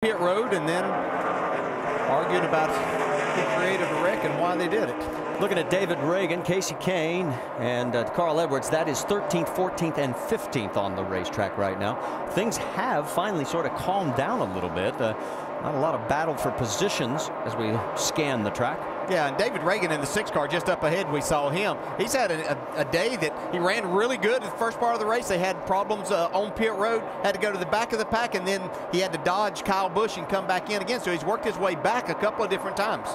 pit road and then arguing about who created a wreck and why they did it. Looking at David Reagan, Casey Kane, and Carl Edwards, that is 13th, 14th, and 15th on the racetrack right now. Things have finally sort of calmed down a little bit. Not a lot of battle for positions as we scan the track. Yeah, and David Reagan in the 6 car just up ahead, we saw him. He's had a day that he ran really good in the first part of the race. They had problems on pit road, had to go to the back of the pack, and then he had to dodge Kyle Busch and come back in again. So he's worked his way back a couple of different times.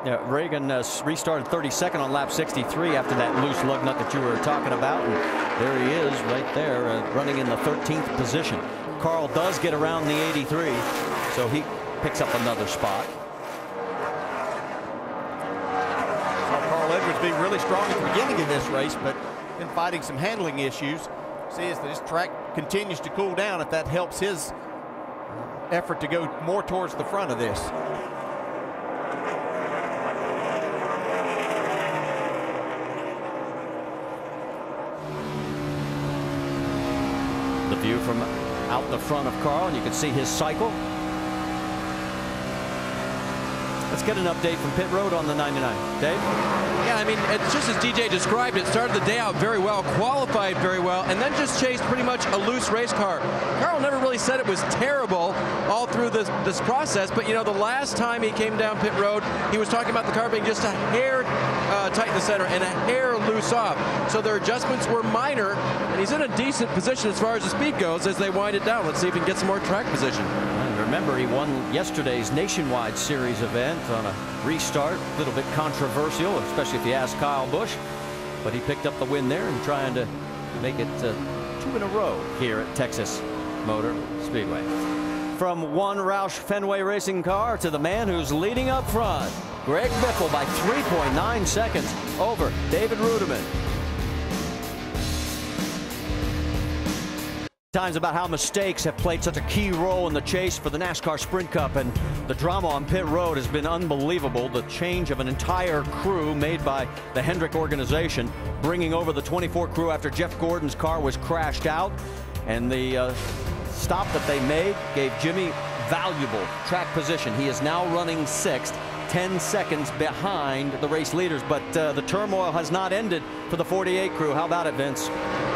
Yeah, Reagan restarted 32nd on lap 63 after that loose lug nut that you were talking about. And there he is right there running in the 13th position. Carl does get around the 83, so he picks up another spot. Carl Edwards being really strong at the beginning of this race, but been fighting some handling issues. See, as this track continues to cool down, if that helps his effort to go more towards the front of this. The view from out the front of Carl, and you can see his cycle. Let's get an update from pit road on the 99. Dave? Yeah, I mean, it's just as DJ described it, started the day out very well, qualified very well, and then just chased pretty much a loose race car. Carl never really said it was terrible all through this process, but you know, the last time he came down pit road, he was talking about the car being just a hair tight in the center and a hair loose off. So their adjustments were minor, and he's in a decent position as far as the speed goes as they wind it down. Let's see if he can get some more track position. Remember, he won yesterday's Nationwide Series event on a restart. A little bit controversial, especially if you ask Kyle Busch. But he picked up the win there and trying to make it 2 in a row here at Texas Motor Speedway. From one Roush Fenway racing car to the man who's leading up front, Greg Biffle by 3.9 seconds over David Rudiman. Times about how mistakes have played such a key role in the chase for the NASCAR Sprint Cup, and the drama on pit road has been unbelievable. The change of an entire crew made by the Hendrick organization, bringing over the 24 crew after Jeff Gordon's car was crashed out, and the stop that they made gave Jimmy valuable track position. He is now running 6th, 10 seconds behind the race leaders, but the turmoil has not ended for the 48 crew. How about it, Vince?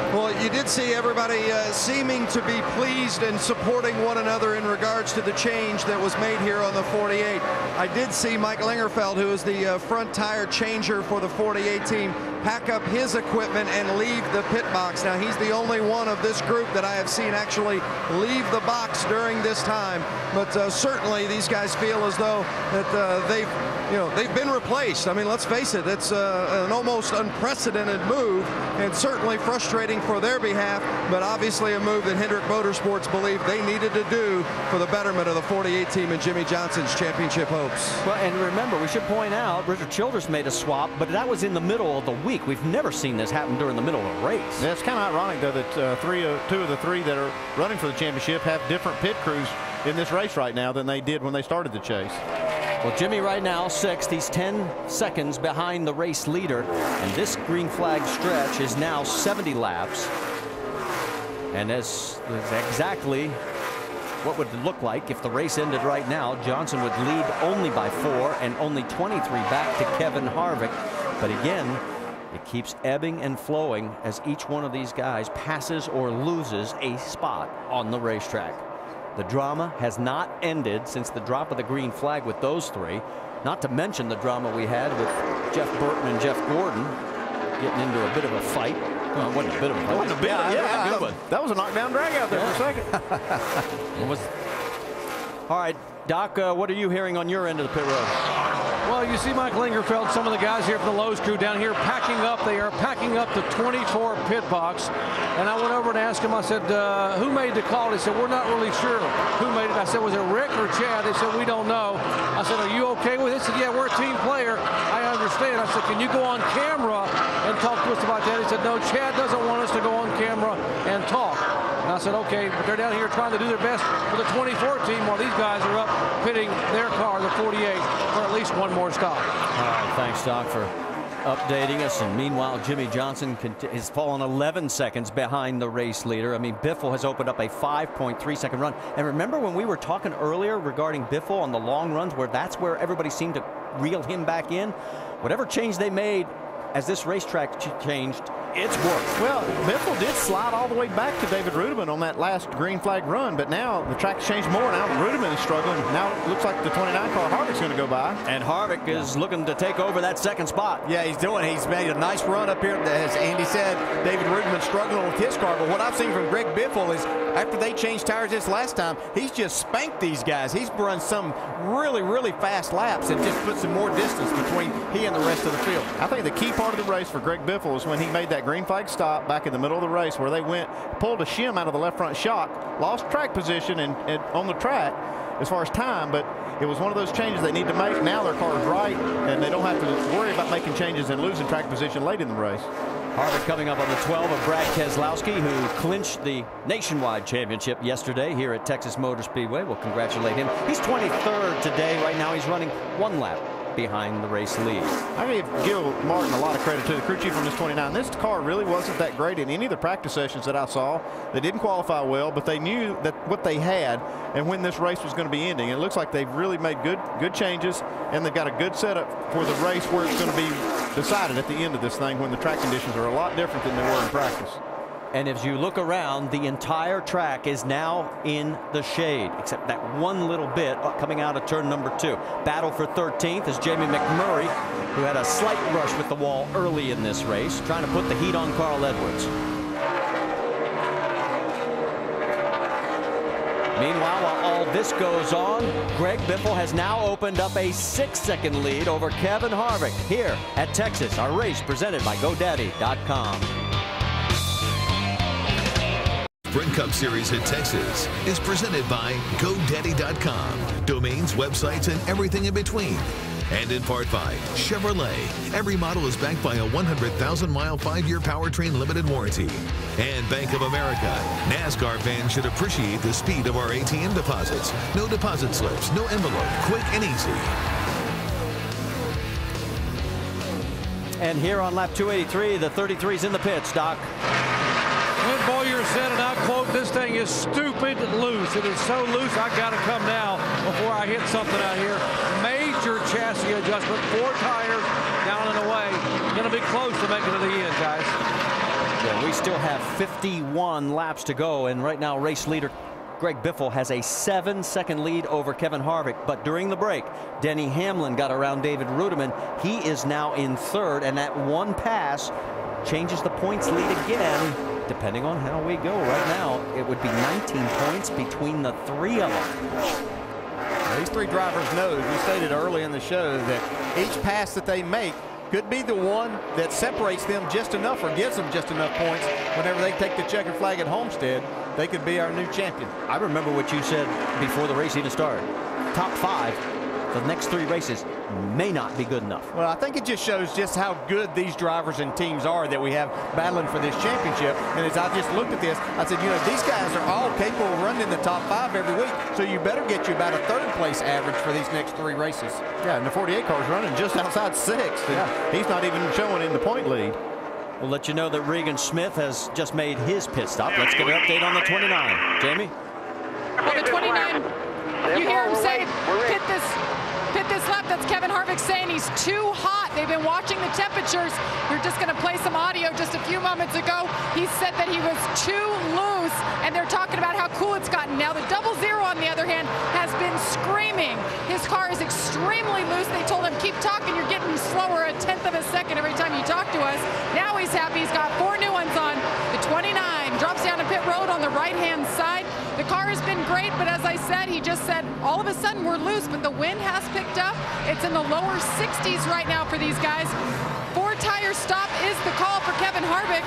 Well, you did see everybody seeming to be pleased and supporting one another in regards to the change that was made here on the 48. I did see Mike Lingerfeld, who is the front tire changer for the 48 team, pack up his equipment and leave the pit box. Now, he's the only one of this group that I have seen actually leave the box during this time. But certainly these guys feel as though that they've been replaced. I mean, let's face it, it's an almost unprecedented move and certainly frustrating for their behalf, but obviously a move that Hendrick Motorsports believed they needed to do for the betterment of the 48 team and Jimmy Johnson's championship hopes. Well, and remember, we should point out, Richard Childress made a swap, but that was in the middle of the week. We've never seen this happen during the middle of a race. Yeah, it's kind of ironic, though, that 2 of the 3 that are running for the championship have different pit crews in this race right now than they did when they started the chase. Well, Jimmy right now 6th. He's 10 seconds behind the race leader, and this green flag stretch is now 70 laps. And that's exactly what would it look like if the race ended right now. Johnson would lead only by 4 and only 23 back to Kevin Harvick. But again, it keeps ebbing and flowing as each one of these guys passes or loses a spot on the racetrack. The drama has not ended since the drop of the green flag with those 3. Not to mention the drama we had with Jeff Burton and Jeff Gordon getting into a bit of a fight. Well, it wasn't a bit of a fight. It wasn't a bit. Yeah, good one. That was a knockdown drag out there for a second. It was. All right, Doc, what are you hearing on your end of the pit road? Well, you see Mike Lingerfeld, some of the guys here from the Lowe's crew down here packing up. They are packing up the 24 pit box. And I went over and asked him, I said, who made the call? They said, we're not really sure who made it. I said, was it Rick or Chad? They said, we don't know. I said, are you okay with it? He said, yeah, we're a team player. I understand. I said, can you go on camera and talk to us about that? He said, no, Chad doesn't want us to go on camera and talk. And I said, okay, but they're down here trying to do their best for the 24 team while these guys are up pitting their car, the 48, for at least one more stop. All right, thanks, Doc, for updating us, and meanwhile Jimmy Johnson has fallen 11 seconds behind the race leader. I mean, Biffle has opened up a 5.3 second run, and remember when we were talking earlier regarding Biffle on the long runs, where that's where everybody seemed to reel him back in? Whatever change they made as this racetrack changed, it's worked. Well, Biffle did slide all the way back to David Rudiman on that last green flag run, but now the track's changed more. Now Rudiman is struggling. Now it looks like the 29 car Harvick's going to go by. And Harvick is looking to take over that second spot. Yeah, he's made a nice run up here. As Andy said, David Rudiman struggling with his car, but what I've seen from Greg Biffle is after they changed tires this last time, he's just spanked these guys. He's run some really, really fast laps and just put some more distance between he and the rest of the field. I think the key part of the race for Greg Biffle is when he made that green flag stop back in the middle of the race where they pulled a shim out of the left front shock, lost track position and on the track as far as time, but it was one of those changes they need to make. Now their car is right, and they don't have to worry about making changes and losing track position late in the race. Harvick coming up on the 12 of Brad Keselowski, who clinched the nationwide championship yesterday here at Texas Motor Speedway. We'll congratulate him. He's 23rd today. Right now he's running one lap behind the race lead. I give Martin a lot of credit to the crew chief on this 29. This car really wasn't that great in any of the practice sessions that I saw. They didn't qualify well, but they knew that what they had and when this race was going to be ending. It looks like they've really made good changes, and they've got a good setup for the race where it's going to be decided at the end of this thing when the track conditions are a lot different than they were in practice. And as you look around, the entire track is now in the shade, except that one little bit coming out of turn number 2. Battle for 13th is Jamie McMurray, who had a slight rush with the wall early in this race, trying to put the heat on Carl Edwards. Meanwhile, while all this goes on, Greg Biffle has now opened up a 6-second lead over Kevin Harvick here at Texas. Our race presented by GoDaddy.com. Sprint Cup Series at Texas is presented by GoDaddy.com. Domains, websites, and everything in between. And in part by Chevrolet. Every model is backed by a 100,000-mile 5-year powertrain limited warranty. And Bank of America. NASCAR fans should appreciate the speed of our ATM deposits. No deposit slips, no envelope, quick and easy. And here on lap 283, the 33's in the pits, Doc. Clint Boyer said, and I quote, "This thing is stupid loose. It is so loose, I got to come now before I hit something out here." Major chassis adjustment, 4 tires down and away. Going to be close to making it to the end, guys. Yeah, we still have 51 laps to go, and right now race leader Greg Biffle has a 7-second lead over Kevin Harvick. But during the break, Denny Hamlin got around David Rudiman. He is now in 3rd, and that one pass changes the points lead again. Depending on how we go right now, it would be 19 points between the 3 of them. These 3 drivers know, as we stated early in the show, that each pass that they make could be the one that separates them just enough or gives them just enough points. Whenever they take the checkered flag at Homestead, they could be our new champion. I remember what you said before the race even started. Top 5 for the next 3 races may not be good enough. Well, I think it just shows just how good these drivers and teams are that we have battling for this championship. And as I just looked at this, I said, you know, these guys are all capable of running in the top 5 every week. So you better get you about a 3rd place average for these next 3 races. Yeah, and the 48 car is running just outside 6th. Yeah. He's not even showing in the point lead. We'll let you know that Regan Smith has just made his pit stop. Let's get an update on the 29. Jamie? Well, the 29, you hear him say, pit this lap. That's Kevin Harvick saying he's too hot. They've been watching the temperatures. We're just going to play some audio just a few moments ago. He said that he was too loose, and they're talking about how cool it's gotten. Now, the 00, on the other hand, has been screaming. His car is extremely loose. They told him, keep talking. You're getting slower a 1/10 of a second every time you talk to us. Now he's happy. He's got 4 new ones on. The 29 drops down to pit road on the right-hand side. The car has been great, but as I said, he just said, all of a sudden we're loose, but the wind has picked up. It's in the lower 60s right now for these guys. 4-tire stop is the call for Kevin Harvick,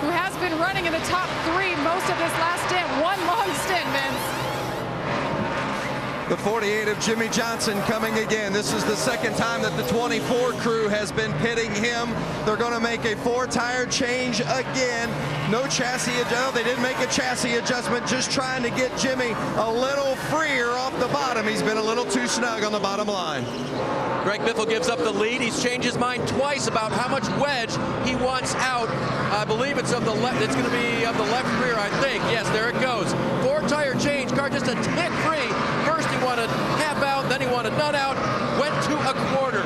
who has been running in the top 3 most of this last stint. One long stint, Vince. The 48 of Jimmy Johnson coming again. This is the second time that the 24 crew has been pitting him. They're going to make a 4-tire change again. No chassis adjustment. They didn't make a chassis adjustment, just trying to get Jimmy a little freer off the bottom. He's been a little too snug on the bottom line. Greg Biffle gives up the lead. He's changed his mind twice about how much wedge he wants out. I believe it's of the left. It's going to be of the left rear, I think. Yes, there it goes. 4-tire change. Car just a tick free. First he wanted half out, then he wanted nut out. Went to a quarter.